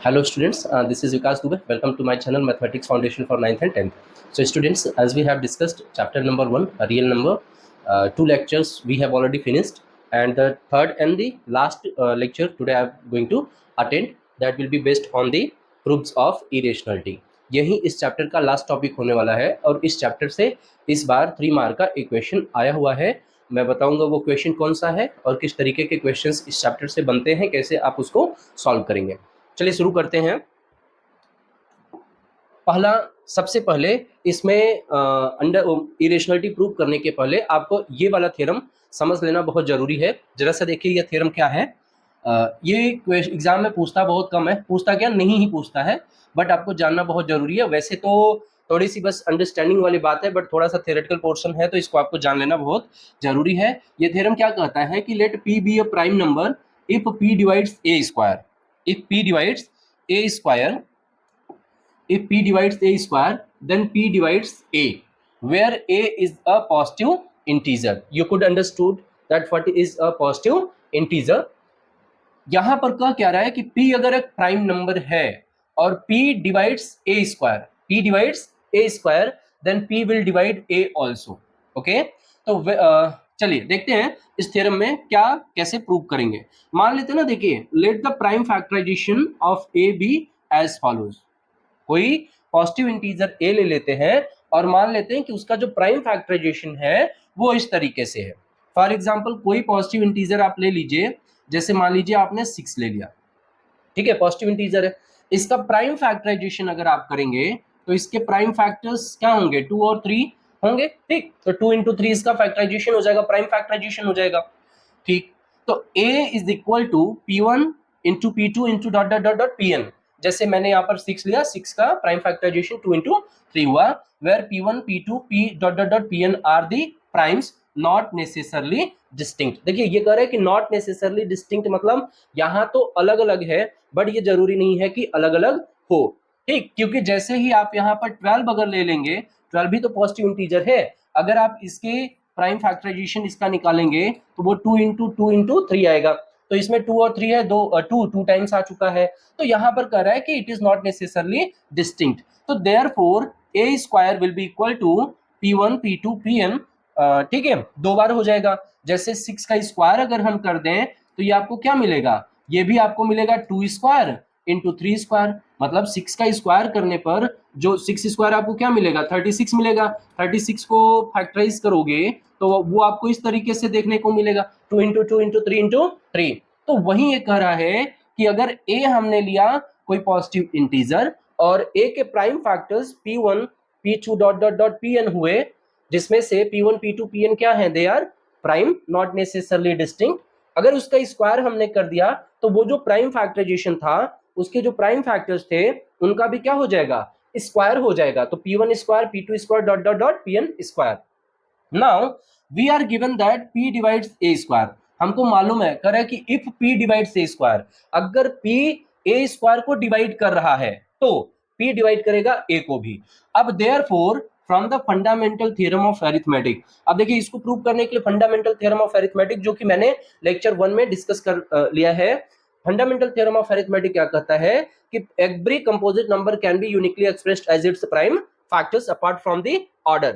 Hello students, this is Vikas Dubey. Welcome to my channel Mathematics Foundation for 9th and 10th. So students, as we have discussed chapter number 1, a real number, 2 lectures we have already finished, and the third and the last lecture today I am going to attend, that will be based on the proofs of irrationality. यही इस chapter का last topic होने वाला है और इस chapter से इस बार 3 मार्क का एक क्वेश्चन आया हुआ है. मैं बताऊंगा वो क्वेश्चन कौन सा है और किस तरीके के क्वेश्चंस इस चैप्टर से बनते हैं, कैसे आप उसको सॉल्व करेंगे. चलिए शुरू करते हैं. पहला, सबसे पहले इसमें अंडर इरेशनलिटी प्रूव करने के पहले आपको ये वाला थ्योरम समझ लेना बहुत जरूरी है. जरा सा देखिए ये थ्योरम क्या है. ये एग्जाम में पूछता बहुत कम है, पूछता क्या नहीं ही पूछता है, बट आपको जानना बहुत जरूरी है. वैसे तो थोड़ी सी बस अंडरस्टैंडिंग वाली बात है, बट थोड़ा सा थ्योरेटिकल पोर्शन है, तो इसको आपको जान लेना बहुत जरूरी है. ये थ्योरम क्या कहता है कि let p be a prime number if p divides a square. If P divides A square, if P divides A square, then P divides A, where A is a positive integer. You could understood that what is a positive integer. यहाँ पर क्या रहा है कि P अगर एक prime number है और P divides A square, P divides A square, then P will divide A also. Okay? तो चलिए देखते हैं इस थ्योरम में क्या कैसे प्रूव करेंगे. मान लेते हैं ना, देखिए let the prime factorization of a be as follows. कोई पॉजिटिव इंटीजर ए ले लेते हैं और मान लेते हैं कि उसका जो प्राइम फैक्टराइजेशन है वो इस तरीके से है. फॉर एग्जांपल कोई पॉजिटिव इंटीजर आप ले लीजिए, जैसे मान लीजिए आपने 6 ले लिया, ठीक है, पॉजिटिव इंटीजर है. इसका प्राइम फैक्टराइजेशन अगर आप करेंगे तो इसके प्राइम फैक्टर्स क्या होंगे, 2 और 3 होंगे. ठीक, तो 2 into 3 इसका फैक्टराइजेशन हो जाएगा, प्राइम फैक्टराइजेशन हो जाएगा. ठीक, तो a is equal to p1 into p2 into dot dot dot dot pn. जैसे मैंने यहाँ पर 6 लिया, 6 का प्राइम फैक्टराइजेशन 2 into 3 हुआ, where p1 p2 p dot dot dot pn are the primes not necessarily distinct. देखिए ये कह रहे हैं कि नॉट नेसेसरली डिस्टिंक्ट मतलब यहाँ तो अलग अलग है, बट ये जरूरी नहीं है कि अलग अलग हो. ठीक, क्योंकि जैसे ही आप यहाँ पर 12 अगर ले लेंगे, 12 भी तो पॉजिटिव इंटीजर है, अगर आप इसके प्राइम फैक्टराइजेशन इसका निकालेंगे तो वो 2 into 2 into 3 आएगा. तो इसमें 2 और 3 है, 2 टाइम्स आ चुका है. तो यहाँ पर कह रहा है कि it is not necessarily distinct. तो therefore a square will be equal to p1 p2 pn. ठीक है, 2 बार हो जाएगा. जैसे 6 का स्क्वायर अगर हम कर दें तो ये आपको क्या मिलेगा, ये भी आपको मिलेगा 2 स्क्वायर इंटू 3 स्क्वायर. मतलब 6 का स्क्वायर करने पर जो 6 स्क्वायर आपको क्या मिलेगा, 36 मिलेगा. 36 को फैक्टराइज करोगे तो वो आपको इस तरीके से देखने को मिलेगा, 2 इंटू 2 इंटू 3 इंटू 3. तो वही ये कह रहा है कि अगर a हमने लिया कोई पॉजिटिव इंटीजर और a के prime factors p1 p2 dot dot dot pn हुए, जिसमें से p1 p2 pn क्या है, they are prime not necessarily distinct. अगर उसका स्क्वायर हमने कर दिया तो वो जो प्राइम फैक्टराइजेशन था उसके जो प्राइम फैक्टर्स थे उनका भी क्या हो जाएगा, स्क्वायर हो जाएगा. तो p1 square p2 square dot dot dot pn square. Now we are given that p divides a square. हमको मालूम है, कह रहा है कि if p divides a square, अगर p a स्क्वायर को डिवाइड कर रहा है तो p डिवाइड करेगा a को भी. अब therefore from the fundamental theorem of arithmetic. अब देखिए इसको प्रूव करने के लिए फंडामेंटल थ्योरम ऑफ अरिथमेटिक, जो कि मैंने लेक्चर 1 में डिस्कस कर लिया है. फंडामेंटल थ्योरम ऑफ अरिथमेटिक क्या कहता है कि every composite number can be uniquely expressed as its prime factors apart from the order.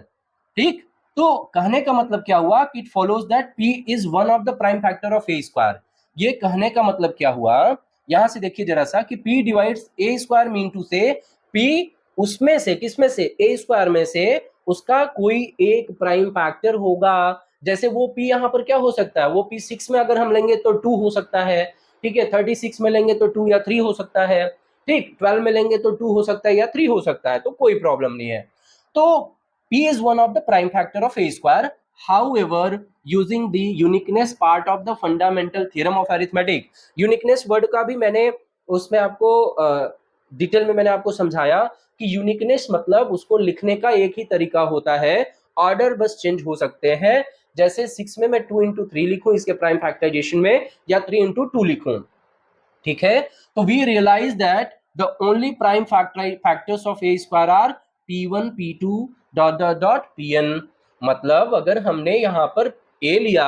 ठीक, तो कहने का मतलब क्या हुआ कि it follows that p is one of the prime factor of a square. ये कहने का मतलब क्या हुआ, यहां से देखिए जरा सा कि p divides a square mean to से p उसमें से, किसमें से, a स्क्वायर में से उसका कोई एक प्राइम फैक्टर होगा. जैसे वो p यहाँ पर क्या हो सकता है, वो p 6 में अगर हम लेंगे तो 2 हो सकता है. ठीक है, 36 में लेंगे तो 2 या 3 हो सकता है. ठीक, 12 में लेंगे तो 2 हो सकता है या 3 हो सकता है, तो कोई प्रॉब्लम नहीं है. तो p is one of the prime factor of a square. However, using the uniqueness part of the fundamental theorem of arithmetic, uniqueness word का भी मैंने उसमें आपको डिटेल में मैंने आपको समझाया कि यूनिकनेस मतलब उसको लिखने का एक ही तरीका होता है, ऑर्डर बस चेंज हो सकते हैं. जैसे 6 में मैं 2 into 3 लिखूं इसके प्राइम फैक्टराइजेशन में, या 3 into 2 लिखूं. ठीक है, तो we realise that the only prime factors of a square are p1 p2 dot dot dot pn. मतलब अगर हमने यहाँ पर a लिया,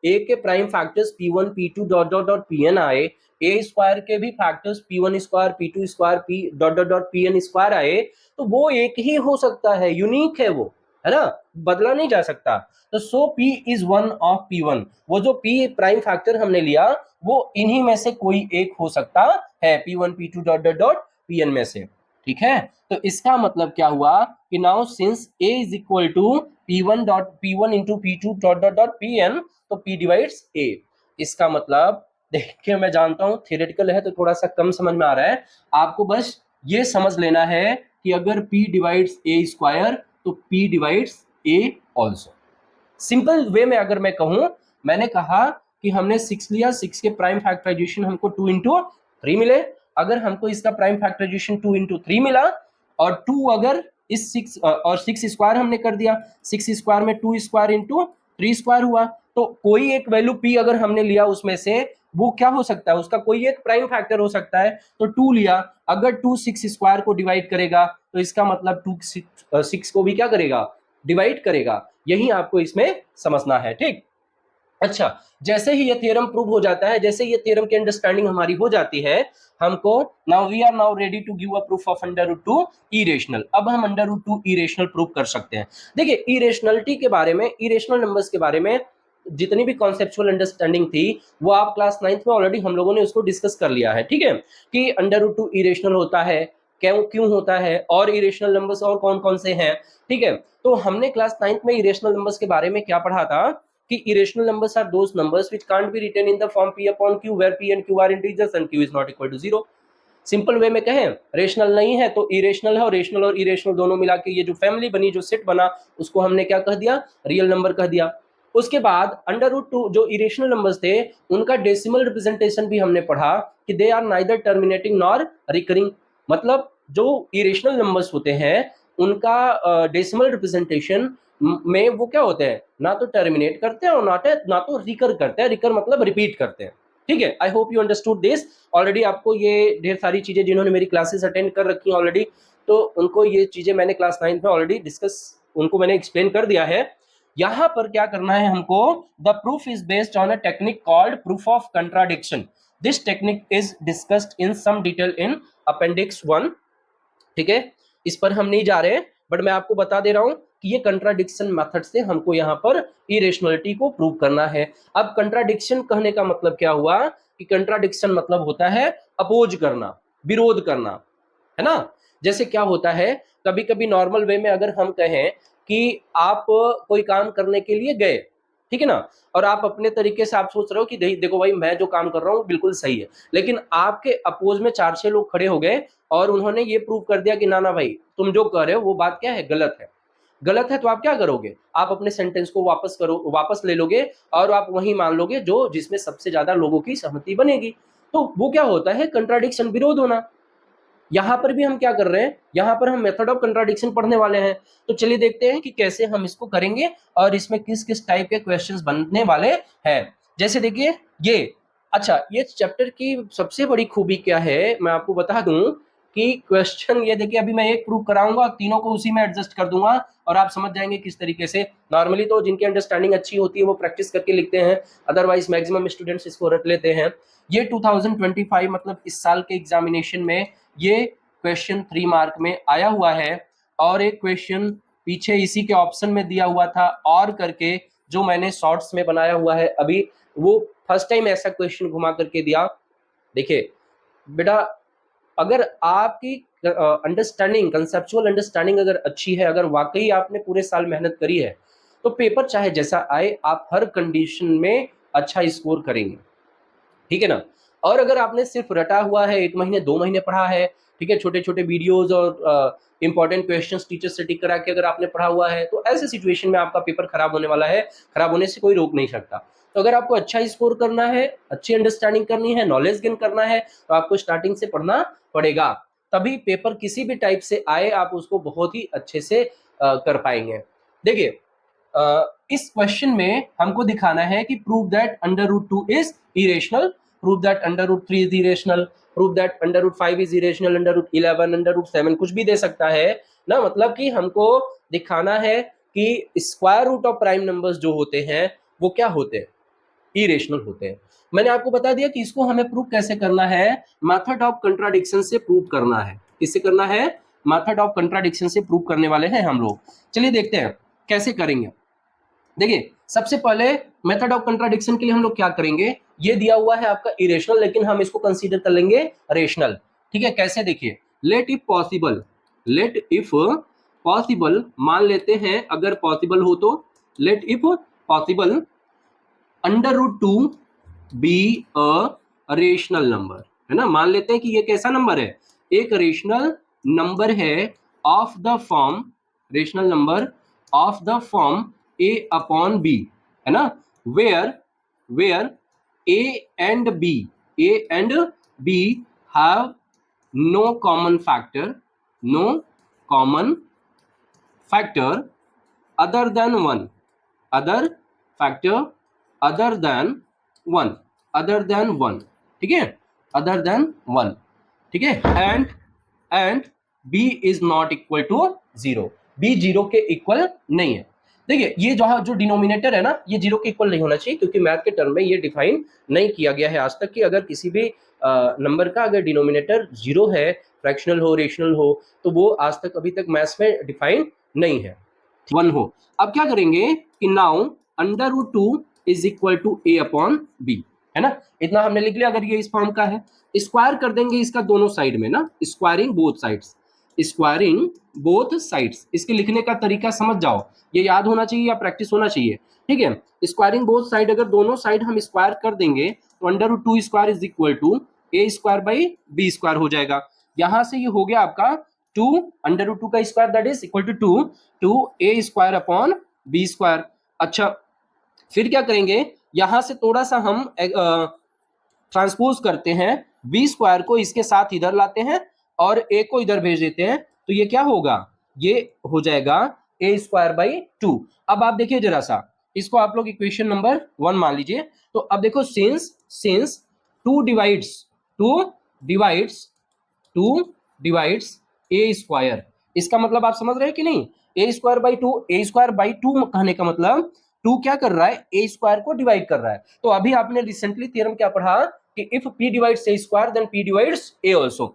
ए के prime factors p1 p2 dot dot dot pn आए, ए स्क्वायर के भी factors p1 square p2 square p dot dot dot pn square आए, तो वो एक ही हो सकता है, यूनिक है वो, है ना, बदला नहीं जा सकता। तो सो p is one of p1, वो जो p प्राइम फैक्टर हमने लिया वो इन्हीं में से कोई एक हो सकता है, p1 p2 dot dot dot pn में से, ठीक है। तो इसका मतलब क्या हुआ कि now since a is equal to p1 into p2 dot dot dot pn, तो p डिवाइड्स a। इसका मतलब देख के मैं जानता हूं थियोरेटिकल है तो थोड़ा सा कम समझ में आ रहा है, आपको बस ये समझ लेना है कि अगर p डिवाइड्स a स्क्वायर तो p divides a also. Simple way में अगर मैं कहूं, मैंने कहा कि हमने 6 लिया, 6 के प्राइम फैक्टराइजेशन हमको 2 इंटू 3 मिले, अगर हमको इसका प्राइम फैक्टराइजेशन 2 इंटू 3 मिला और 2 अगर इस 6 और 6 स्क्वायर हमने कर दिया, 6 स्क्वायर में 2 स्क्वायर इंटू 3 स्क्वायर हुआ, तो कोई एक वैल्यू p अगर हमने लिया उसमें से वो क्या हो सकता है, उसका कोई एक प्राइम फैक्टर हो सकता है, तो 2 लिया, अगर 2 6 स्क्वायर को डिवाइड करेगा तो इसका मतलब 2 6 को भी क्या करेगा, डिवाइड करेगा। यही आपको इसमें समझना है, ठीक। अच्छा, जैसे ही ये थ्योरम प्रूव हो जाता है, जैसे ये थ्योरम की अंडरस्टैंडिंग हमारी हो जाती है, हमको now we are now ready to give a proof of under root 2 irrational. अब हम अंडर रूट 2 इरेशनल प्रूव कर सकते हैं। देखिए इरेशनलिटी के बारे में, इरेशनल नंबर्स के बारे में जितनी भी कॉन्सेप्चुअल अंडरस्टैंडिंग थी वो आप क्लास 9th में ऑलरेडी हम लोगों ने उसको डिस्कस कर लिया है, ठीक है, कि अंडर रूट 2 इरेशनल होता है, क्यों क्यों होता है, और इरेशनल नंबर्स और कौन कौन से हैं, ठीक है। तो हमने क्लास 9th में इरेशनल नंबर्स के बारे में क्या पढ़ा था कि irrational numbers are those numbers which can't be written in the form p upon q where p and q are integers and q is not equal to 0। Simple way में कहें, rational नहीं है तो इरेशनल है, और rational और irrational दोनों मिला के ये जो फैमिली बनी, जो सेट बना, उसको हमने क्या कह दिया, रियल नंबर कह दिया। उसके बाद अंडर रूट 2 जो इरेशनल नंबर्स थे उनका डेसिमल रिप्रेजेंटेशन भी हमने पढ़ा कि they are neither terminating nor recurring, मतलब जो इरेशनल नंबर्स होते हैं उनका डेसिमल रिप्रेजेंटेशन में वो क्या होते हैं, ना तो टर्मिनेट करते हैं और ना तो रिकर करते हैं, रिकर मतलब रिपीट करते हैं, ठीक है। I hope you understood this. Already आपको ये ढेर सारी चीजें जिन्होंने मेरी क्लासेस अटेंड कर रखी हैं ऑलरेडी, तो उनको ये चीजें मैंने क्लास 9th में ऑलरेडी डिस्कस, उनको मैंने एक्सप्लेन कर दिया है। यहाँ पर क्या करना है हमको, the proof is based on a technique called proof of contradiction. This technique is discussed in some detail in appendix 1, ठीक है, इस पर हम नहीं जा रहे हैं, बट मैं आपको बता दे रहा हूं कि ये कंट्राडिक्शन मेथड से हमको यहाँ पर इरेशनलिटी को प्रूव करना है। अब कंट्राडिक्शन कहने का मतलब क्या हुआ कि कंट्राडिक्शन मतलब होता है अपोज करना, विरोध करना, है ना। जैसे क्या होता है, कभी कभी नॉर्मल वे में अगर हम कहें कि आप कोई काम करने के लिए गए, ठीक है ना, और आप अपने तरीके से आप सोच रहे हो कि देखो भाई मैं जो काम कर रहा हूँ बिल्कुल सही है, लेकिन आपके अपोज में 4-6 लोग खड़े हो गए और उन्होंने ये प्रूव कर दिया कि ना ना भाई तुम जो कर रहे हो वो बात क्या है, गलत है। गलत है तो आप क्या करोगे, आप अपने सेंटेंस को वापस ले लोगे और आप वही मान लोगे जो जिसमें सबसे ज्यादा लोगों की सहमति बनेगी। तो वो क्या होता है, कंट्राडिक्शन, विरोध होना। यहाँ पर भी हम क्या कर रहे हैं, यहाँ पर हम मेथड ऑफ कंट्राडिक्शन पढ़ने वाले हैं। तो चलिए देखते हैं कि कैसे हम इसको करेंगे और इसमें किस किस टाइप के क्वेश्चंस बनने वाले हैं। जैसे देखिए ये, अच्छा ये चैप्टर की सबसे बड़ी खूबी क्या है मैं आपको बता दूं कि क्वेश्चन ये देखिए, अभी मैं एक प्रूव कराऊंगा, तीनों को उसी में एडजस्ट कर दूंगा और आप समझ जाएंगे किस तरीके से। नॉर्मली तो जिनकी अंडरस्टैंडिंग अच्छी होती है वो प्रैक्टिस करके लिखते हैं, अदरवाइज मैक्सिमम स्टूडेंट्स इसको रट लेते हैं। ये 2025 मतलब इस साल के एग्जामिनेशन में ये क्वेश्चन 3 मार्क में आया हुआ है, और एक क्वेश्चन पीछे इसी के ऑप्शन में दिया हुआ था और करके, जो मैंने शॉर्ट्स में बनाया हुआ है अभी, वो फर्स्ट टाइम ऐसा क्वेश्चन घुमा करके दिया। देखिए बेटा, अगर आपकी अंडरस्टैंडिंग, कंसेप्चुअल अंडरस्टैंडिंग अगर अच्छी है, अगर वाकई आपने पूरे साल मेहनत करी है, तो पेपर चाहे जैसा आए आप हर कंडीशन में अच्छा स्कोर करेंगे, ठीक है ना। और अगर आपने सिर्फ रटा हुआ है, 1 महीने 2 महीने पढ़ा है, ठीक है, छोटे छोटे वीडियोस और इंपॉर्टेंट क्वेश्चंस टीचर से टिक करा के अगर आपने पढ़ा हुआ है, तो ऐसे सिचुएशन में आपका पेपर खराब होने वाला है, खराब होने से कोई रोक नहीं सकता। तो अगर आपको अच्छा स्कोर करना है, अच्छी अंडरस्टैंडिंग करनी है, नॉलेज गेन करना है, तो आपको स्टार्टिंग से पढ़ना पड़ेगा, तभी पेपर किसी भी टाइप से आए आप उसको बहुत ही अच्छे से कर पाएंगे। देखिए इस क्वेश्चन में हमको दिखाना है कि prove that under root 2 is irrational, prove that under root 3 is irrational, prove that under root 5 is irrational, under root 11, under root 7, कुछ भी दे सकता है ना। मतलब कि हमको दिखाना है कि square root of prime numbers जो होते हैं वो क्या होते हैं, इरेशनल होते हैं। मैंने आपको बता दिया कि इसको हमें प्रूव कैसे करना है, मेथड ऑफ कंट्राडिक्शन से प्रूव करना है। किससे करना है? मेथड ऑफ कंट्राडिक्शन से प्रूव करने वाले हैं हम लोग। चलिए देखते हैं कैसे करेंगे। देखिए सबसे पहले मेथड ऑफ कंट्राडिक्शन के लिए हम लोग क्या करेंगे, ये दिया हुआ है आपका इरेशनल, लेकिन हम इसको कंसीडर कर लेंगे रेशनल। ठीक है, कैसे? देखिए let if possible, let if possible मान लेते हैं अगर पॉसिबल हो तो, let if possible under root two be a rational number, है ना। मान लेते हैं कि ये कैसा नंबर है, एक रेशनल नंबर है of the form, rational number of the form a upon b, है ना, where a and b have no common factor, no common factor other than one, other factor other than one, other than one, ठीक है, other than one, ठीक है, and b is not equal to 0, b 0 के equal नहीं है। देखिए ये जो डिनोमिनेटर है ना, ये 0 के इक्वल नहीं होना चाहिए, क्योंकि मैथ के टर्म में ये डिफाइन नहीं किया गया है आज तक कि अगर किसी भी नंबर का अगर डिनोमिनेटर 0 है, फ्रैक्शनल हो, रेशनल हो, तो वो आज तक अभी तक मैथ्स में डिफाइन नहीं है, 1 हो। अब क्या करेंगे कि now under root 2 is equal to a upon b, है ना, इतना हमने लिख लिया। अगर ये इस फॉर्म का है, स्क्वायर कर देंगे इसका दोनों साइड में ना, squaring both sides, squaring both sides. इसके लिखने का तरीका समझ जाओ, ये याद होना चाहिए या प्रैक्टिस होना चाहिए, ठीक है। स्क्वायरिंग बोथ साइड, अगर दोनों साइड हम स्क्वायर कर देंगे तो under root 2 square is equal to a square by b square हो जाएगा। यहां से ये हो गया आपका 2 अंडर रूट 2 का square, that is equal to 2 a square upon b square. अच्छा फिर क्या करेंगे, यहां से थोड़ा सा हम ट्रांसपोज करते हैं, b स्क्वायर को इसके साथ इधर लाते हैं और a को इधर भेज देते हैं, तो ये क्या होगा, ये हो जाएगा a स्क्वायर बाई 2। अब आप देखिए जरा सा, इसको आप लोग इक्वेशन नंबर 1 मान लीजिए। तो अब देखो सिंस 2 डिवाइड्स a स्क्वायर, इसका मतलब आप समझ रहे हैं कि नहीं, a square by 2, a square by 2 कहने का मतलब 2 क्या कर रहा है, a स्क्वायर को डिवाइड कर रहा है। तो अभी आपने रिसेंटली थ्योरम क्या पढ़ा कि if p divides a square then p divides a also.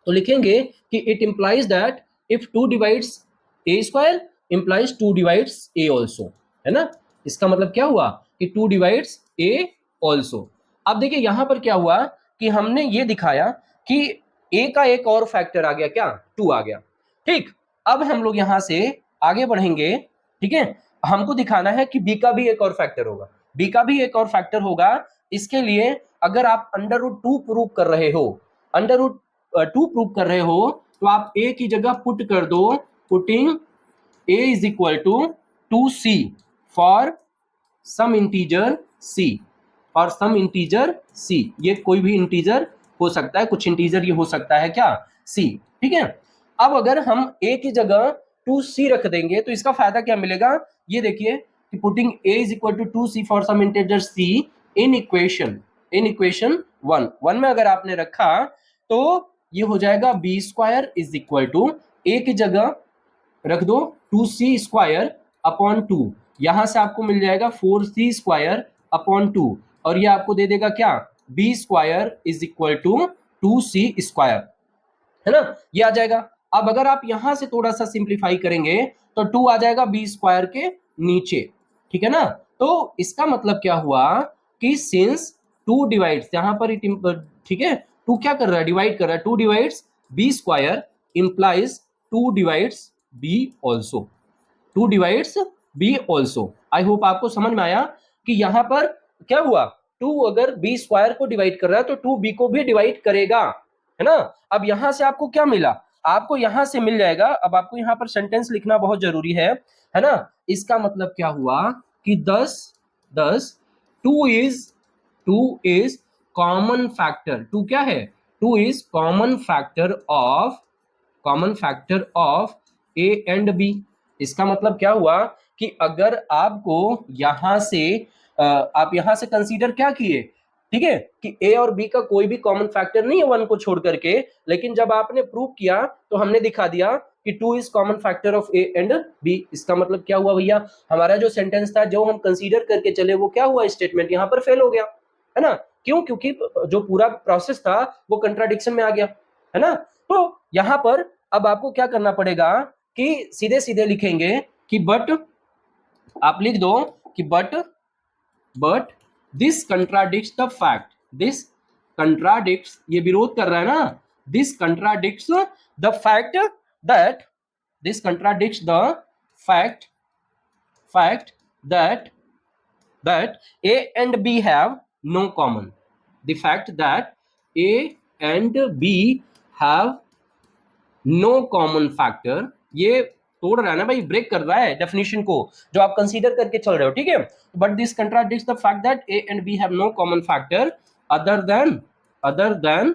तो लिखेंगे कि it implies that if 2 divides a square implies 2 divides a also, है ना। इसका मतलब क्या हुआ कि 2 डिवाइड्स a आल्सो। अब देखिए यहां पर क्या हुआ कि हमने ये दिखाया कि a का एक और फैक्टर आ गया, क्या, 2 आ गया। ठीक, अब हम लोग यहां से आगे बढ़ेंगे, ठीक है। हमको दिखाना है कि b का भी एक और फैक्टर होगा, b का भी एक और फैक्टर होगा। इसके लिए अगर आप अंडर रूट 2 प्रूव कर रहे हो, अंडर रूट 2 प्रूव कर रहे हो, तो आप a की जगह पुट कर दो, putting a is equal to 2c for some integer c, और सम इंटीजर c, ये कोई भी इंटीजर हो सकता है, कुछ इंटीजर ये हो सकता है क्या, c, ठीक है। अब अगर हम a की जगह 2c रख देंगे तो इसका फायदा क्या मिलेगा, ये देखिए कि putting a is equal to 2c for some integer c in equation 1 में अगर आपने रखा तो ये हो जाएगा b square is equal to a की जगह रख दो 2c स्क्वायर अपॉन 2, यहां से आपको मिल जाएगा 4c स्क्वायर अपॉन 2, और ये आपको दे देगा क्या, b square is equal to 2c square, है ना, ये आ जाएगा। अब अगर आप यहां से थोड़ा सा सिंप्लीफाई करेंगे तो 2 आ जाएगा b स्क्वायर के नीचे, ठीक है ना। तो इसका मतलब क्या हुआ कि सिंस 2 डिवाइड्स, यहां पर ठीक है, 2 क्या कर रहा है, डिवाइड कर रहा है, 2 divides b square implies 2 divides b also, 2 divides b also. I hope आपको समझ में आया कि यहां पर क्या हुआ, 2 अगर b स्क्वायर को डिवाइड कर रहा है तो 2 b को भी डिवाइड करेगा, है ना। अब यहां से आपको क्या मिला, आपको यहां से मिल जाएगा। अब आपको यहां पर सेंटेंस लिखना बहुत जरूरी है ना। इसका मतलब क्या हुआ कि 10 2 इज कॉमन फैक्टर, 2 क्या है, 2 is common factor of a and b। इसका मतलब क्या हुआ कि अगर आपको यहां से आप यहां से कंसीडर क्या किए, ठीक है, कि a और b का कोई भी कॉमन फैक्टर नहीं है 1 को छोड़ करके, लेकिन जब आपने प्रूव किया तो हमने दिखा दिया कि कि 2 is common factor of a and b. इसका मतलब क्या हुआ भैया, हमारा जो सेंटेंस था जो हम कंसीडर करके चले वो क्या हुआ, स्टेटमेंट यहाँ पर फेल हो गया, है ना। क्यों, क्योंकि जो पूरा प्रोसेस था वो कंट्राडिक्शन में आ गया, है ना। तो यहाँ पर अब आपको क्या करना पड़ेगा कि सीधे सीधे लिखेंगे कि बट, आप लिख दो कि but this contradicts the fact, this contradicts, ये विरोध कर रहा है ना, this contradicts the fact that, this contradicts the fact that A and B have no common, the fact that A and B have no common factor, ये तोड़ रहा है ना भाई, ब्रेक कर रहा है डेफिनेशन को जो आप कंसीडर करके चल रहे हो, ठीक है। But this contradicts the fact that A and B have no common factor other than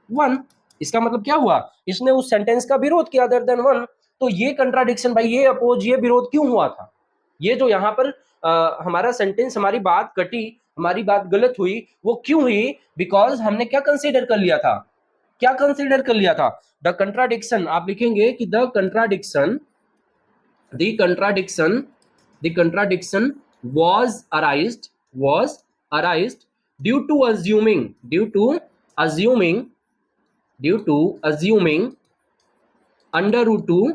one. इसका मतलब क्या हुआ, इसने उस सेंटेंस का विरोध किया अदर देन वन। तो ये कंट्राडिक्शन भाई, ये अपोज, ये विरोध क्यों हुआ था, ये जो यहाँ पर हमारा सेंटेंस, हमारी बात कटी, हमारी बात गलत हुई, वो क्यों हुई, बिकॉज हमने क्या कंसीडर कर लिया था, क्या कंसीडर कर लिया था, द कंट्राडिक्शन, आप लिखेंगे कि the contradiction was arised due to assuming under root two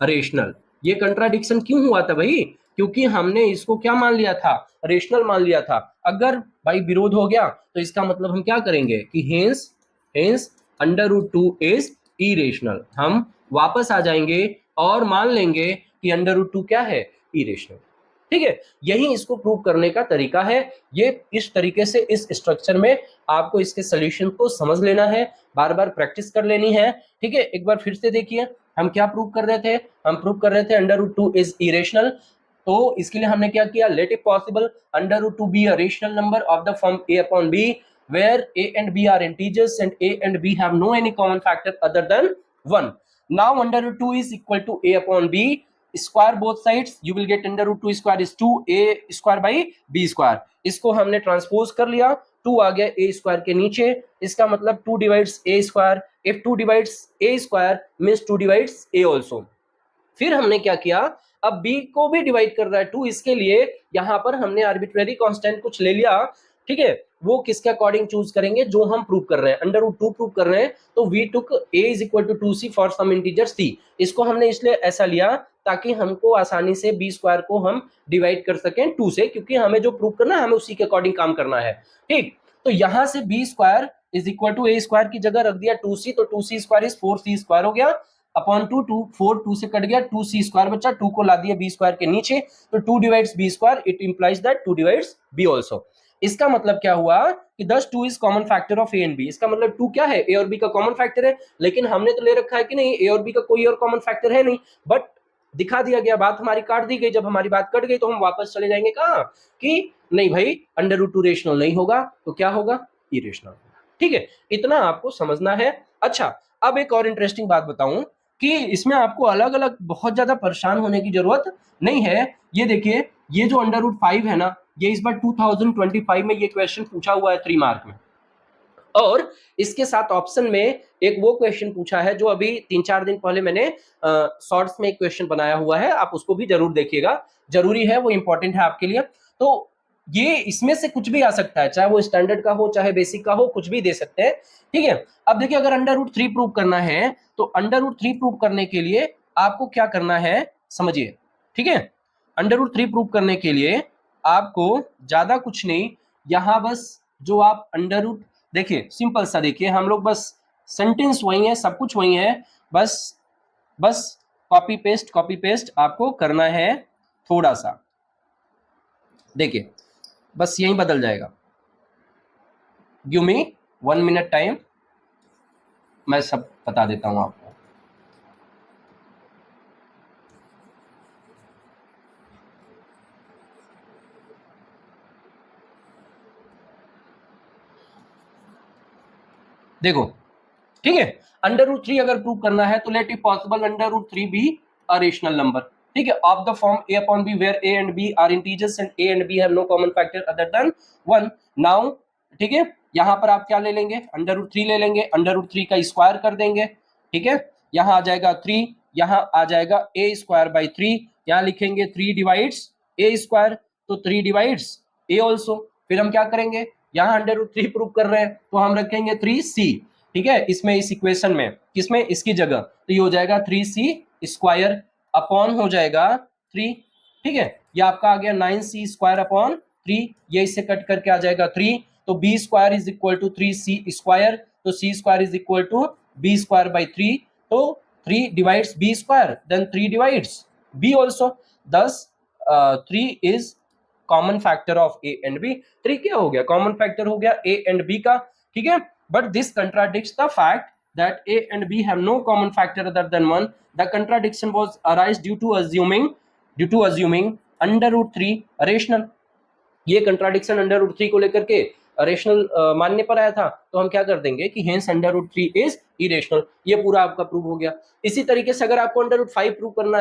rational. ये कंट्राडिक्शन क्यों हुआ था भाई, क्योंकि हमने इसको क्या मान लिया था, रेशनल मान लिया था। अगर भाई विरोध हो गया तो इसका मतलब हम क्या करेंगे कि hence under root two is irrational, हम वापस आ जाएंगे और मान लेंगे कि अंडर रूट टू क्या है, इरेशनल, ठीक है। यही इसको प्रूव करने का तरीका है। ये इस तरीके से, इस स्ट्रक्चर में आपको इसके सॉल्यूशन को समझ लेना है, बार बार प्रैक्टिस कर लेनी है, ठीक है। एक बार फिर से देखिए, हम क्या प्रूव कर रहे थे, हम प्रूव कर रहे थे under root two is irrational. तो इसके लिए हमने क्या किया, let it possible under root two be a rational number of the form a upon b where a and b are integers and a and b have no any common factor other than 1. Now under root 2 is equal to a upon b, square both sides, you will get under root 2 square is 2a square by b square। इसको हमने transpose कर लिया, 2 आ गया a square के नीचे, इसका मतलब 2 divides a square, if 2 divides a square means 2 divides a also. फिर हमने क्या किया, अब b को भी डिवाइड कर रहा है 2, इसके लिए यहाँ पर हमने आर्बिट्रेरी कांस्टेंट कुछ ले लिया, ठीक है। वो किसके अकॉर्डिंग चूज करेंगे, जो हम प्रूव कर रहे हैं, अंडर रूट 2 प्रूव कर रहे हैं, तो we took a is equal to 2c for some integer c। इसको हमने इसलिए ऐसा लिया ताकि हमको आसानी से b स्क्वायर को हम डिवाइड कर सकें 2 से, क्योंकि हमें जो प्रूव करना है हमें उसी के अकॉर्डिंग काम करना है, ठीक। तो यहाँ से b square is equal to a square की जगह रख दिया 2c, तो 2c square is 4c square हो गया अपॉन 2, 4 2 से कट गया, 2c स्क्वायर बचा, 2 को ला दिया b स्क्वायर के नीचे, तो 2 divides b square, it implies that 2 divides b also. इसका मतलब क्या हुआ कि thus 2 is common factor of a and b। इसका मतलब 2 क्या है, a और b का कॉमन फैक्टर है, लेकिन हमने तो ले रखा है कि नहीं a और b का कोई और कॉमन फैक्टर है नहीं, बट दिखा दिया गया, बात हमारी काट दी गई। जब हमारी बात कट गई तो हम वापस चले जाएंगे कहाँ कि नहीं भाई अंडर रूट 2 रेशनल नहीं होगा, तो क्या होगा, इरेशनल होगा, ठीक है। इतना आपको समझना है। अच्छा, अब एक और इंटरेस्टिंग बात बताऊं कि इसमें आपको अलग अलग बहुत ज्यादा परेशान होने की जरूरत नहीं है। ये देखिए, ये जो अंडर रूट 5 है ना, ये इस बार 2025 में ये क्वेश्चन पूछा हुआ है 3 मार्क में, और इसके साथ ऑप्शन में एक वो क्वेश्चन पूछा है जो अभी 3-4 दिन पहले मैंने शॉर्ट्स में एक क्वेश्चन बनाया हुआ है, आप उसको भी जरूर देखिएगा, जरूरी है, वो इंपॉर्टेंट है आपके लिए। तो ये इसमें से कुछ भी आ सकता है, चाहे वो स्टैंडर्ड का हो चाहे बेसिक का हो, कुछ भी दे सकते हैं, ठीक है। अब देखिए, अगर अंडर रूट 3 प्रूव करना है तो अंडर रूट 3 प्रूव करने के लिए आपको क्या करना है समझिए, ठीक है। अंडर रूट 3 प्रूव करने के लिए आपको ज्यादा कुछ नहीं, यहाँ बस जो आप अंडर रूट, देखिए सिंपल सा, देखिए हम लोग बस सेंटेंस वही है, सब कुछ वही है, बस कॉपी पेस्ट आपको करना है थोड़ा सा, देखिए बस यही बदल जाएगा। गिव मी 1 मिनट टाइम, मैं सब बता देता हूं आपको। देखो, ठीक है, अंडर रूट 3 अगर प्रूव करना है तो let it possible under root 3 be a rational number, ठीक है, of the form a upon b where a and b are integers and a and b have no common factor other than 1। Now ठीक है, यहां पर आप क्या ले लेंगे, अंडर रूट 3 ले लेंगे, अंडर रूट 3 का स्क्वायर कर देंगे, ठीक है, यहां आ जाएगा 3, यहाँ आ जाएगा a स्क्वायर बाई 3, यहाँ लिखेंगे 3 डिवाइड्स a स्क्वायर, तो 3 डिवाइड्स a ऑल्सो। फिर हम क्या करेंगे, यहाँ अंडर रूट 3 प्रूव कर रहे हैं तो हम रखेंगे 3c, ठीक है, इसमें इस इक्वेशन में, किसमें, इसकी जगह, तो ये हो जाएगा 3c स्क्वायर अपॉन हो जाएगा 3, ठीक है, ये आपका आ गया 9c स्क्वायर अपॉन 3, ये इससे कट करके आ जाएगा 3, तो b square is equal to 3c square, तो c square is equal to b square by 3, तो 3 divides b square, then 3 divides b also, thus 3 is common factor of a and b। 3 क्या हो गया, common factor हो गया a and b का, ठीक है, but this contradicts the fact that a and b have no common factor other than 1. The contradiction was arise due to assuming under root 3 rational. ये contradiction under root 3 को लेकर के rational मानने पर आया था, तो हम क्या कर देंगे कि hence under root 3 is irrational. ये पूरा आपका प्रूव हो गया। इसी तरीके से अगर आपको अंडर रूट 5 प्रूव करना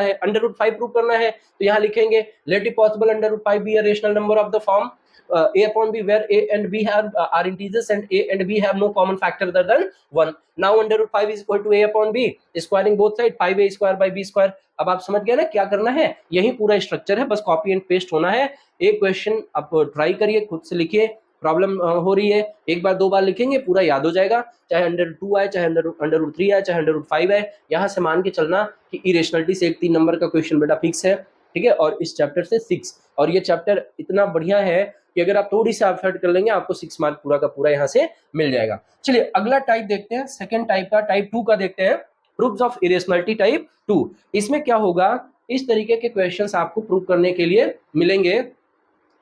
है, तो यहाँ लिखेंगे let it possible under root 5 be a rational number of the form a upon b where a and b have are integers and a and b have no common factor other than 1. Now under root 5 is equal to a upon b, squaring both side 5a square by b square. अब आप समझ गए ना क्या करना है, यही पूरा स्ट्रक्चर है, बस कॉपी एंड पेस्ट होना है। एक क्वेश्चन आप ट्राई करिए, खुद से लिखिए, प्रॉब्लम हो रही है, एक बार दो बार लिखेंगे पूरा याद हो जाएगा, चाहे अंडर 2 आए, चाहे अंडर रूट 3 आए, चाहे अंडर रूट 5 आए, यहाँ से मान के चलना कि इरेशनलिटी से एक 3 नंबर का क्वेश्चन बेटा फिक्स है, ठीक है, और इस चैप्टर से 6, और ये चैप्टर इतना बढ़िया है कि अगर आप थोड़ी सी एफर्ट कर लेंगे आपको 6 मार्क पूरा का पूरा यहाँ से मिल जाएगा। चलिए अगला टाइप देखते हैं, सेकंड टाइप का, टाइप 2 का देखते हैं, प्रूफ्स ऑफ इरेशनलिटी टाइप 2। इसमें क्या होगा, इस तरीके के क्वेश्चंस आपको प्रूव करने के लिए मिलेंगे।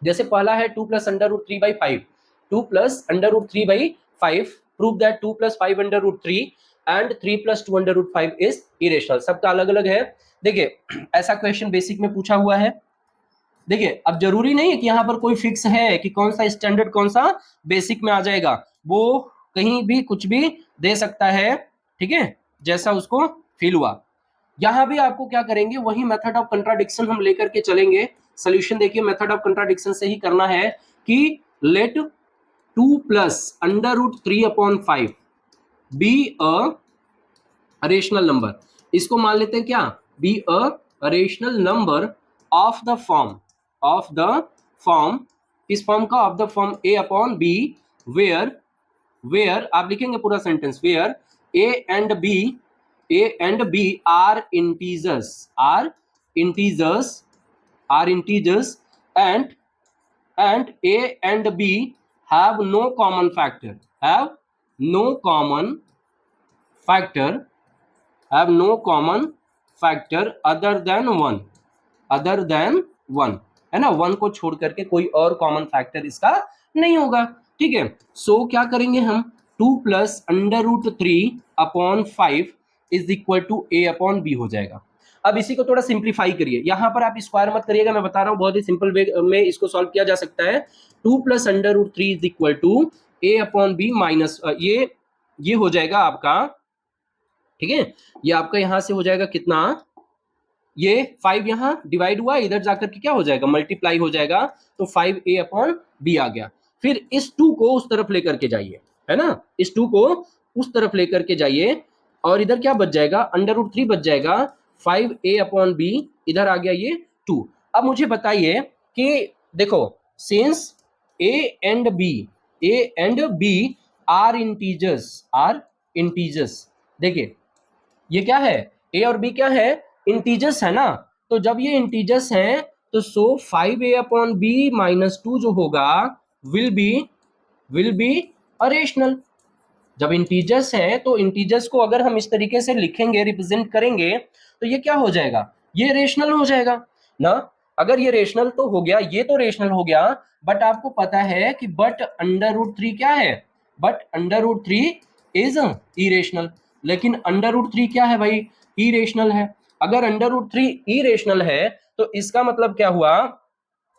जैसे पहला है 2 plus under root 3 by 5, 2 plus under root 3 by 5, prove that 2 plus 5 under root 3 and 3 plus 2 under root 5 is irrational. सबका अलग अलग है। देखिए ऐसा क्वेश्चन बेसिक में पूछा हुआ है। देखिए अब जरूरी नहीं है कि यहाँ पर कोई फिक्स है कि कौन सा स्टैंडर्ड कौन सा बेसिक में आ जाएगा, वो कहीं भी कुछ भी दे सकता है, ठीक है, जैसा उसको फील हुआ। यहाँ भी आपको क्या करेंगे, वही मेथड ऑफ कंट्राडिक्शन हम लेकर के चलेंगे। सोल्यूशन देखिए मेथड ऑफ कंट्राडिक्शन से ही करना है कि let 2 plus under root 3 upon 5 be a rational number, इसको मान लेते हैं क्या, be a rational number of the form, इस फॉर्म का, of the form a upon b where आप लिखेंगे पूरा sentence, where a and b are integers and a and b have no common factor other than 1, है ना, 1 को छोड़ करके कोई और कॉमन फैक्टर इसका नहीं होगा, ठीक है। सो क्या करेंगे हम, 2 plus under root 3 upon 5 is equal to a upon b हो जाएगा। अब इसी को थोड़ा सिंप्लीफाई करिए, यहाँ पर आप स्क्वायर मत करिएगा, मैं बता रहा हूँ बहुत ही सिंपल वे में इसको सॉल्व किया जा सकता है। 2 plus under root 3 is equal to a upon b minus ये हो जाएगा आपका, ठीक है, ये आपका यहाँ से हो जाएगा कितना, ये 5 यहाँ डिवाइड हुआ, इधर जाकर के क्या हो जाएगा, मल्टीप्लाई हो जाएगा, तो 5a अपॉन b आ गया। फिर इस 2 को उस तरफ लेकर के जाइए, है ना, इस 2 को उस तरफ लेकर के जाइए, और इधर क्या बच जाएगा, अंडर रूट 3 बच जाएगा, 5a अपॉन b, इधर आ गया ये 2। अब मुझे बताइए कि देखो since a and b are integers, देखिए ये क्या है, a और b क्या है, इंटीजर्स है ना, तो जब ये इंटीजर्स हैं तो सो 5a अपॉन b माइनस 2 जो होगा विल बी अ रेशनल। जब इंटीजर्स है तो इंटीजर्स को अगर हम इस तरीके से लिखेंगे, रिप्रेजेंट करेंगे, तो ये क्या हो जाएगा, ये रेशनल हो जाएगा ना। अगर ये रेशनल तो हो गया, ये तो रेशनल हो गया, बट आपको पता है कि बट अंडर रूट 3 क्या है, but under root 3 is irrational. लेकिन अंडर रूट 3 क्या है भाई, इरेशनल है। अगर अंडर रूट 3 इरेशनल है तो इसका मतलब क्या हुआ,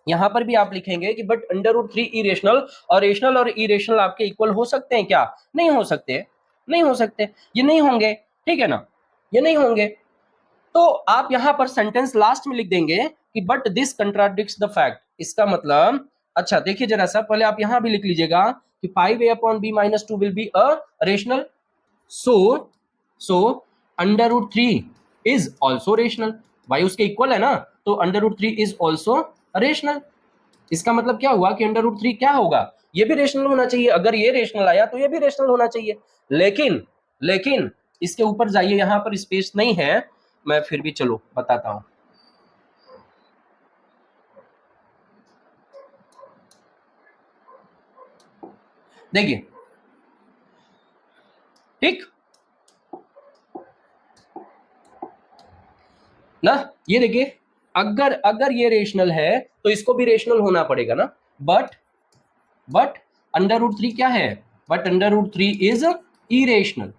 यहां पर भी आप लिखेंगे कि बट अंडर रूट 3 इरेशनल, और रेशनल और इरेशनल आपके इक्वल हो सकते हैं क्या, नहीं हो सकते, ये नहीं होंगे, ठीक है ना, ये नहीं होंगे। तो आप यहां पर सेंटेंस लास्ट में लिख देंगे कि but this contradicts the fact, इसका मतलब, अच्छा देखिए जरा सा, पहले आप यहां भी लिख लीजिएगा कि 5a upon b minus 2 will be a rational. So under root 3 is also rational, भाई उसके इक्वल है ना, तो under root 3 is also rational. इसका मतलब क्या हुआ कि अंडर रूट 3 क्या होगा, ये भी रेशनल होना चाहिए। अगर ये रेशनल आया तो ये भी रेशनल होना चाहिए। लेकिन लेकिन इसके ऊपर जाइए, यहां पर स्पेस नहीं है, मैं फिर भी चलो बताता हूं। देखिए, ठीक ना, ये देखिए, अगर अगर ये रेशनल है तो इसको भी रेशनल होना पड़ेगा ना। बट अंडर रूट 3 क्या है, but under root 3 is irrational,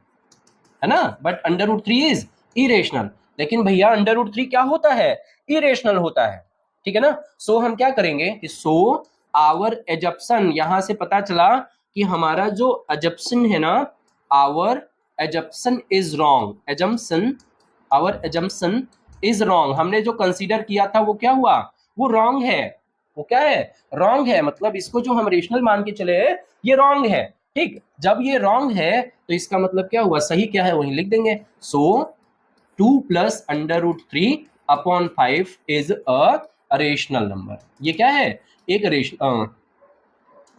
है ना, but under root 3 is irrational. लेकिन भैया अंडर रूट 3 क्या होता है, इरेशनल होता है, ठीक है ना। सो हम क्या करेंगे कि सो आवर एजप्शन, यहां से पता चला कि हमारा जो एजप्शन है ना, our assumption is wrong, assumption, our assumption is wrong. हमने जो कंसीडर किया था वो क्या हुआ, वो रॉन्ग है। वो क्या है, रॉन्ग है, मतलब इसको जो हम रेशनल मान के चले ये रॉन्ग है। ठीक, जब ये रॉन्ग है तो इसका मतलब क्या हुआ, सही क्या है वही लिख देंगे। So 2 plus under root 3 upon 5 is a rational number. ये क्या है, एक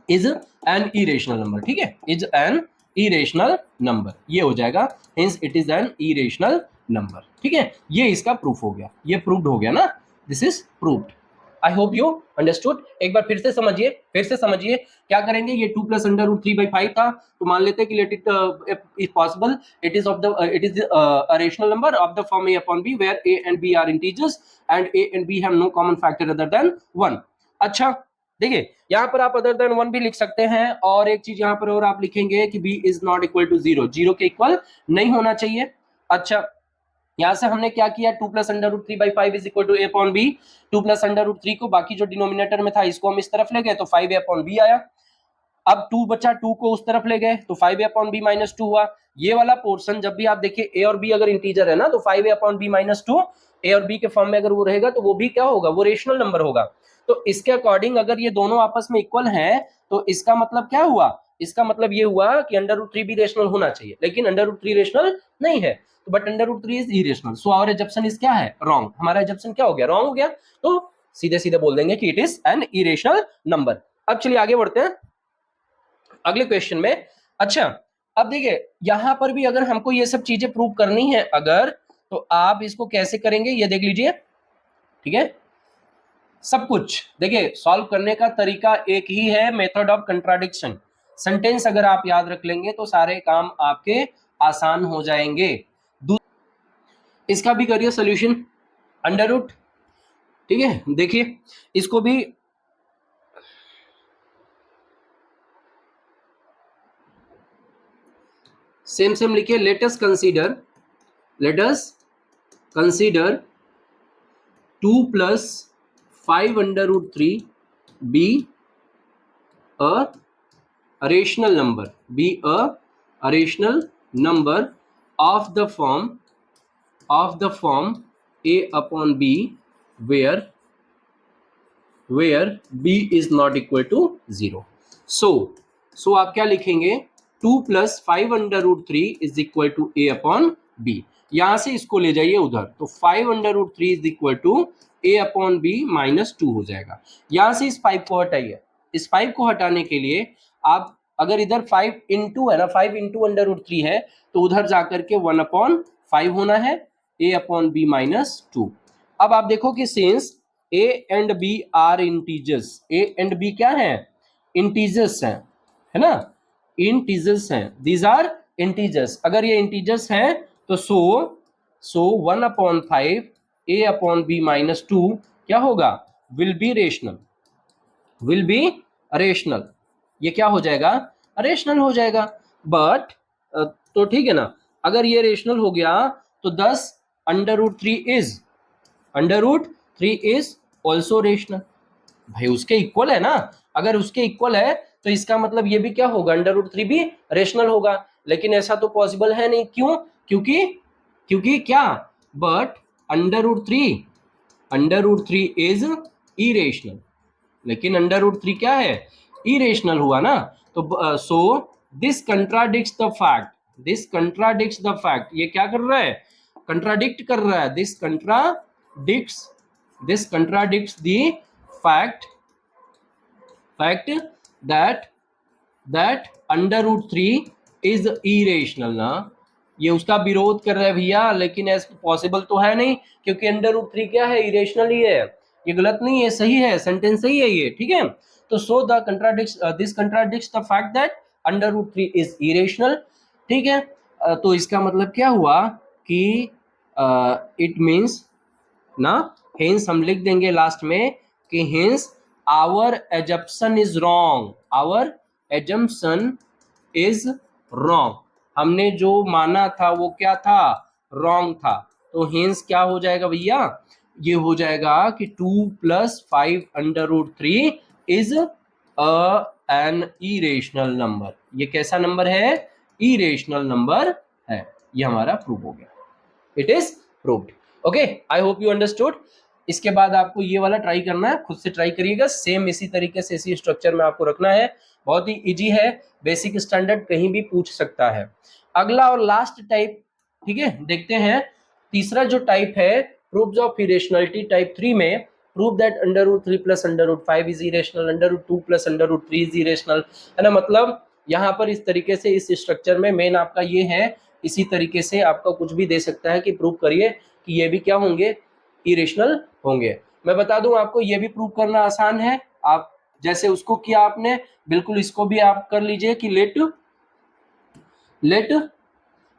इज एन इरेशनल नंबर, ठीक है, इज एन इरेशनल नंबर, ये हो जाएगा, hints it is an irrational number, ठीक है। ये इसका प्रूफ हो गया, ये प्रूव्ड हो गया ना, this is proved. I hope you understood. एक बार फिर से समझिए, फिर से समझिए क्या करेंगे। ये 2 प्लस अंडर रूट 3/5 था, तो मान लेते हैं कि let it is possible, it is of the it is a rational number of the form a upon b where a and b are integers and a and b have no common factor other than 1। अच्छा, देखिए यहाँ पर आप other than 1 भी लिख सकते हैं, और एक चीज यहाँ पर और आप लिखेंगे कि b is not equal to 0, 0 के इक्वल नहीं होना चाहिए। अच्छा, यहां से हमने क्या किया, 2 plus under root 3/5 is equal to a upon b। 2 plus under root 3 को बाकी जो डिनोमिनेटर में था इसको हम इस तरफ ले गए तो 5a अपॉन b आया। अब 2 बचा, 2 को उस तरफ ले गए तो 5a अपॉन b माइनस 2 हुआ। ये वाला पोर्शन जब भी आप देखिए a और b अगर इंटीजर है ना, तो 5a upon b minus 2 a और b के फॉर्म में अगर वो रहेगा तो वो भी क्या होगा, वो रेशनल नंबर होगा। तो इसके अकॉर्डिंग अगर ये दोनों आपस में इक्वल हैं तो इसका मतलब क्या हुआ, इसका मतलब ये हुआ कि अंडर रूट 3 भी रेशनल होना चाहिए, लेकिन अंडर रूट 3 रेशनल नहीं है, तो but under root 3 is irrational. So our assumption is क्या है, रॉन्ग। हमारा एजप्शन क्या हो गया, रॉन्ग हो गया, तो सीधे सीधे बोल देंगे कि it is an irrational number. अब चलिए आगे बढ़ते हैं अगले क्वेश्चन में। अच्छा, अब देखिए यहां पर भी अगर हमको ये सब चीजें प्रूव करनी है अगर, तो आप इसको कैसे करेंगे ये देख लीजिए, ठीक है। सब कुछ देखिए सॉल्व करने का तरीका एक ही है, मेथड ऑफ कंट्राडिक्शन। सेंटेंस अगर आप याद रख लेंगे तो सारे काम आपके आसान हो जाएंगे। इसका भी करिए सोल्यूशन, अंडर रूट, ठीक है। देखिए इसको भी सेम सेम लिखिए, let us consider 2 plus 5 under root 3 be a rational number of the form a upon b where b is not equal to 0। so आप क्या लिखेंगे, 2 plus 5 under root 3 is equal to a upon b। यहां से इसको ले जाइए उधर, तो 5 under root 3 is equal to a upon b minus 2 हो जाएगा। यहां से इस 5 को हटाइए, इस 5 को हटाने के लिए आप अगर इधर 5 इंटू है ना, 5 इंटू अंडर रूट 3 है, तो उधर जाकर के 1 अपॉन 5 होना है, a अपॉन b माइनस 2। अब आप देखो कि since a and b are integers, a and b क्या है, इंटीजर्स हैं, है ना, इंटीजर्स हैं, दीज आर इंटीजर्स। अगर ये इंटीजर्स हैं तो सो 1 upon 5 a upon b minus 2 क्या होगा, विल बी रेशनल। ये क्या हो जाएगा, रेशनल हो जाएगा। बट तो ठीक है ना, अगर ये रेशनल हो गया तो 10 under root 3 is also rational. भाई उसके इक्वल है ना, अगर उसके इक्वल है तो इसका मतलब ये भी क्या होगा, अंडर रूट 3 भी रेशनल होगा। लेकिन ऐसा तो पॉसिबल है नहीं, क्यों, क्योंकि क्या, but under root 3 is irrational, लेकिन अंडर रूट 3 क्या है, इरेशनल हुआ ना। तो so this contradicts the fact, ये क्या कर रहा है, कंट्राडिक्ट कर रहा है, this contradicts the fact that under root 3 is irrational ना, ये उसका विरोध कर रहा है भैया, लेकिन ऐसा पॉसिबल तो है नहीं, क्योंकि अंडर रूट 3 क्या है, इरेशनल ही है। ये गलत नहीं है, सही है, सेंटेंस सही है ये, ठीक है। तो so the contradicts this contradicts the fact that under root 3 is irrational, ठीक है। तो इसका मतलब क्या हुआ कि इट मीन्स ना, हेंस हम लिख देंगे लास्ट में कि hence our assumption is wrong, our assumption is wrong, हमने जो माना था वो क्या था, रॉन्ग था। तो हेंस क्या हो जाएगा भैया, ये हो जाएगा कि 2 + 5 under root 3 is an irrational number. ये कैसा नंबर है, इरेशनल नंबर है। ये हमारा प्रूव हो गया, it is proved. Okay, I hope you understood. इसके बाद आपको ये वाला ट्राई करना है, खुद से ट्राई करिएगा, सेम इसी तरीके से इसी स्ट्रक्चर में आपको रखना है, बहुत ही इजी है, बेसिक स्टैंडर्ड कहीं भी पूछ सकता है। अगला और लास्ट टाइप, ठीक है, देखते हैं। तीसरा जो टाइप है प्रूफ्स ऑफ इरेशनलिटी टाइप 3 में, prove that under root 3 + under root 5 is irrational, under root 2 + under root 3 is irrational, है ना। मतलब यहाँ पर इस तरीके से इस स्ट्रक्चर में मेन आपका ये है, इसी तरीके से आपका कुछ भी दे सकता है कि प्रूव करिए कि ये भी क्या होंगे, इरेशनल होंगे। मैं बता दूं आपको, ये भी प्रूव करना आसान है, आप जैसे उसको किया आपने, बिल्कुल इसको भी आप कर लीजिए कि लेट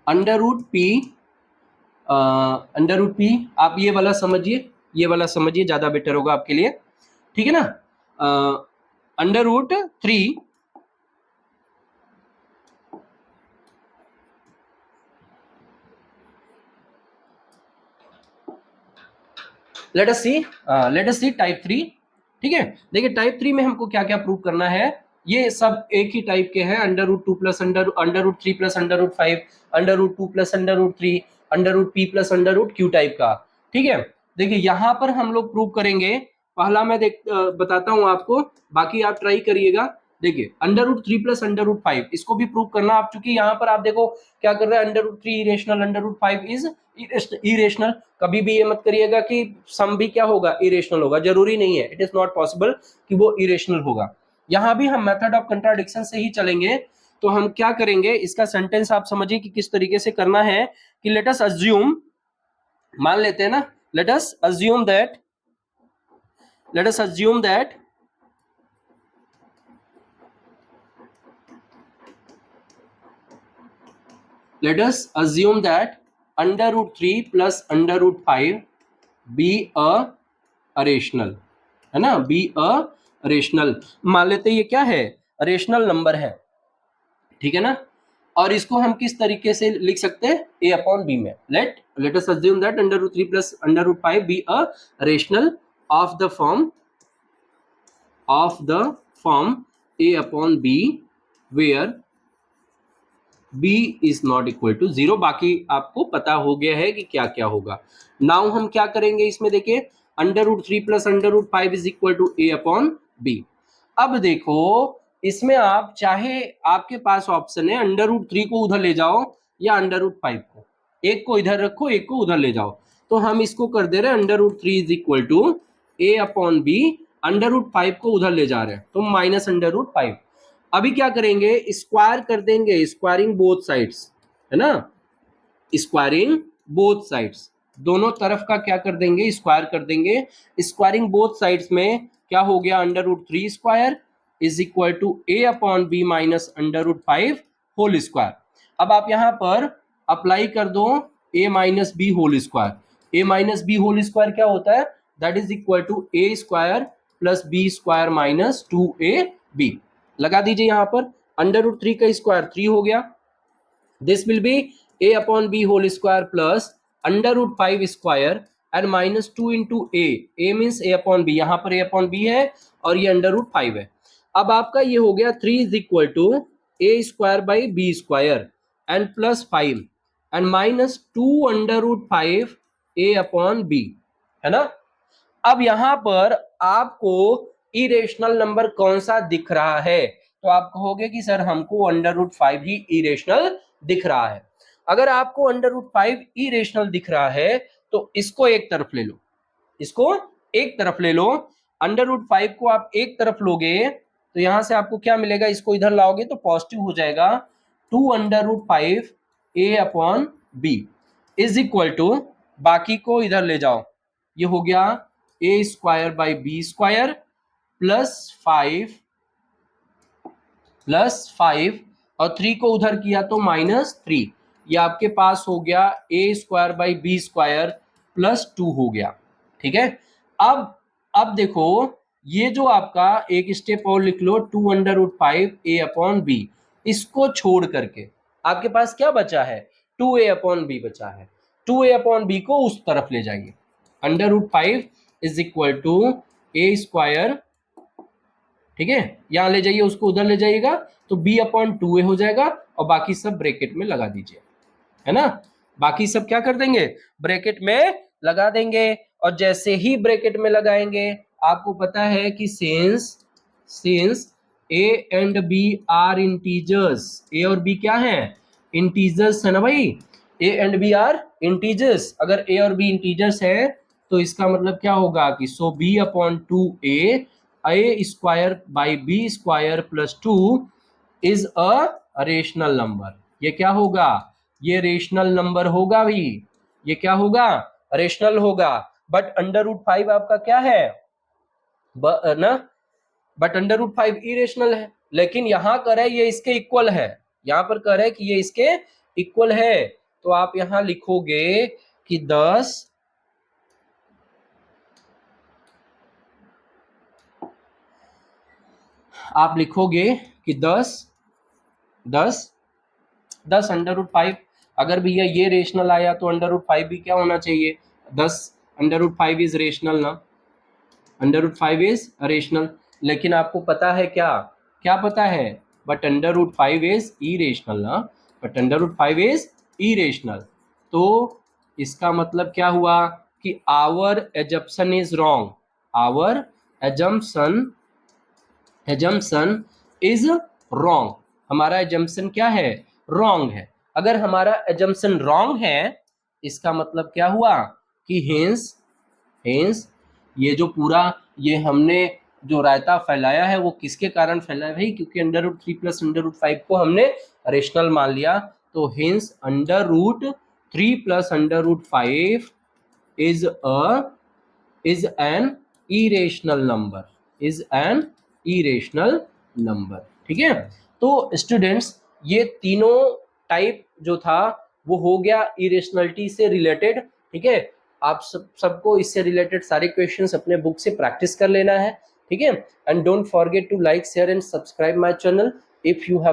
अंडर रूट पी, आप ये वाला समझिए, ये वाला समझिए, ज्यादा बेटर होगा आपके लिए, ठीक है ना। Under root 3 let us see type 3, ठीक है। देखिए टाइप 3 में हमको क्या क्या प्रूव करना है, ये सब एक ही टाइप के हैं, under root 2 + under root 3 + under root 5, under root 2 + under root 3, under root p + under root q type का, ठीक है। देखिए यहाँ पर हम लोग प्रूव करेंगे, पहला मैं बताता हूँ आपको, बाकी आप ट्राई करिएगा। देखिए अंडर रूट 3 + अंडर रूट 5, इसको भी प्रूव करना आप, चूंकि यहाँ पर आप देखो क्या कर रहे हैं, under root 3 irrational, under root 5 is irrational. कभी भी ये मत करिएगा कि सम भी क्या होगा, इरेशनल होगा, जरूरी नहीं है, इट इज नॉट पॉसिबल कि वो इरेशनल होगा। यहाँ भी हम मेथड ऑफ कंट्राडिक्शन से ही चलेंगे। तो हम क्या करेंगे, इसका सेंटेंस आप समझिए कि किस तरीके से करना है, कि लेट अस अज्यूम, मान लेते हैं ना, let us assume that under root 3 + under root 5 be a rational, है ना, बी अ रेशनल। मान लेते ये क्या है, रेशनल नंबर है, ठीक है ना। और इसको हम किस तरीके से लिख सकते हैं, a/b में, let us assume that under root 3 + under root 5 be a rational of the form a/b where b is not equal to 0। बाकी आपको पता हो गया है कि क्या क्या होगा। नाउ हम क्या करेंगे इसमें, देखिए under root 3 + under root 5 is equal to a/b। अब देखो इसमें आप चाहे, आपके पास ऑप्शन है अंडर रूट 3 को उधर ले जाओ या अंडर रूट 5 को, एक को इधर रखो एक को उधर ले जाओ। तो हम इसको कर दे रहे हैं under root 3 is equal to a/b, under root 5 को उधर ले जा रहे हैं तो माइनस अंडर रूट 5। अभी क्या करेंगे, स्क्वायर कर देंगे, स्क्वायरिंग बोथ साइड्स, है ना, स्क्वायरिंग बोथ साइड्स, दोनों तरफ का क्या कर देंगे, स्क्वायर कर देंगे। स्क्वायरिंग बोथ साइड्स में क्या हो गया, under root 3 square is equal to a/b minus under root 5 whole square. अब आप यहां पर अप्लाई कर दो a - b whole square, a - b whole square क्या होता है, that is equal to a square plus b square minus 2ab। लगा दीजिए यहां पर, अंडर रूट 3 का स्क्वायर 3 हो गया, this will be a/b whole square plus under root 5 square and minus 2 into a means a/b, यहाँ पर a/b है और ये अंडर रूट 5 है। अब आपका ये हो गया 3 is equal to a square by b square and plus 5 and minus 2 under root 5 a/b, है ना। अब यहां पर आपको इरेशनल नंबर कौन सा दिख रहा है, तो आप कहोगे कि सर हमको अंडर रूट 5 ही इरेशनल दिख रहा है। अगर आपको √5 इरेशनल दिख रहा है तो इसको एक तरफ ले लो, इसको एक तरफ ले लो। √5 को आप एक तरफ लोगे तो यहां से आपको क्या मिलेगा, इसको इधर लाओगे तो पॉजिटिव हो जाएगा। 2√5 a/b इज इक्वल टू, बाकी को इधर ले जाओ, ये हो गया a² / b² +5 और 3 को उधर किया तो -3, ये आपके पास हो गया a² / b² +2 हो गया। ठीक है, अब देखो ये जो आपका एक स्टेप और लिख लो, 2√5 a/b, इसको छोड़ करके आपके पास क्या बचा है, 2a/b बचा है। 2a/b को उस तरफ ले जाइए, √5 इज इक्वल टू a², ठीक है, यहां ले जाइए, उसको उधर ले जाइएगा तो b/2a हो जाएगा और बाकी सब ब्रैकेट में लगा दीजिए, है ना। बाकी सब क्या कर देंगे, ब्रैकेट में लगा देंगे। और जैसे ही ब्रैकेट में लगाएंगे आपको पता है कि since a and b are integers, a और b क्या है, इंटीजर्स है ना भाई, a and b are integers. अगर a और b इंटीजर्स है तो इसका मतलब क्या होगा कि so b/2a a² / b² +2 is a rational number. ये क्या होगा, ये रेशनल नंबर होगा भाई, ये क्या होगा, रेशनल होगा। बट √5 आपका क्या है ना, बट √5 इरेशनल है, लेकिन यहां कर है ये इसके इक्वल है, यहां पर कर है कि ये इसके इक्वल है। तो आप यहां लिखोगे कि 10 आप लिखोगे कि 10 √5, अगर भैया ये रेशनल आया तो √5 भी क्या होना चाहिए, 10 √5 इज रेशनल ना, √5 इज रेशनल। लेकिन आपको पता है क्या पता है, बट √5 इज इरेशनल ना, बट √5 इज इरेशनल। तो इसका मतलब क्या हुआ कि our assumption is wrong, our assumption is wrong, हमारा एजम्पशन क्या है, रॉन्ग है। अगर हमारा एजम्पशन रॉन्ग है इसका मतलब क्या हुआ कि हेंस ये जो पूरा ये हमने जो रायता फैलाया है वो किसके कारण फैलाया भाई, क्योंकि √3 + √5 को हमने रेशनल मान लिया। तो hence √3 + √5 is an irrational number, is an irrational number. ठीक है, तो स्टूडेंट्स ये तीनों टाइप जो था वो हो गया इरेशनलिटी से रिलेटेड। ठीक है, आप सबको इससे रिलेटेड सारे क्वेश्चंस अपने बुक से प्रैक्टिस कर लेना है। ठीक है, and don't forget to like, share and subscribe my channel if you have